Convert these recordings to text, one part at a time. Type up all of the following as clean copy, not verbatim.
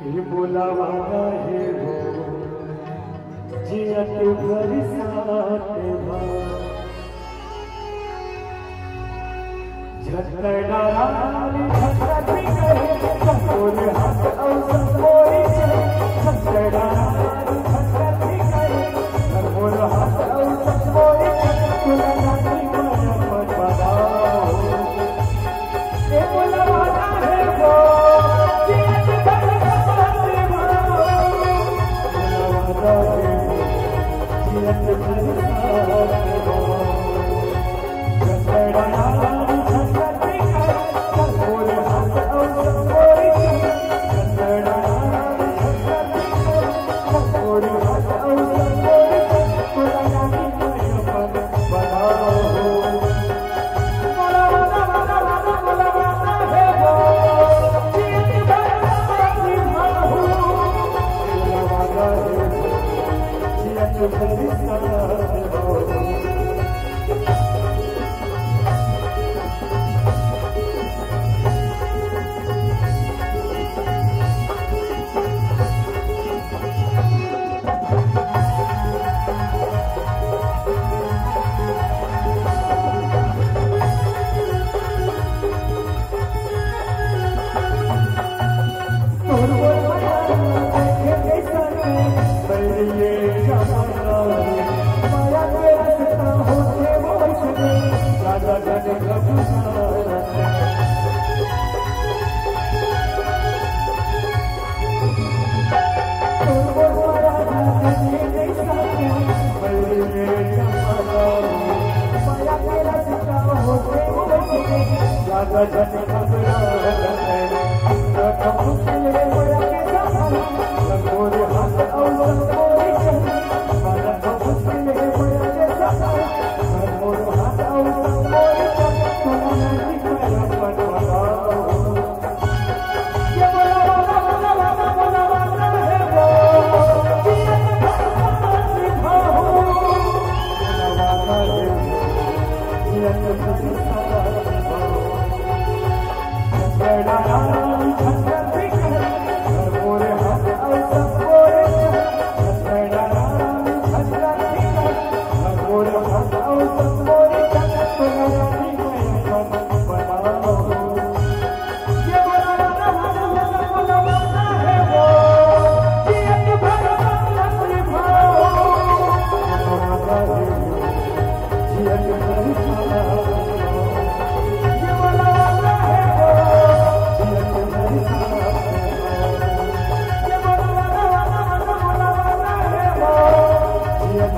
ये बुलावा है वो जियत भर साथ झटड़ा झटड़ी करे संकोर हाथ और संकोरी झटड़ा झटड़ी करे संकोर हाथ और संकोरी तुलना की मत बताओ ये बुलावा है वो जियत भर साथ जियत भर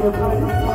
Everybody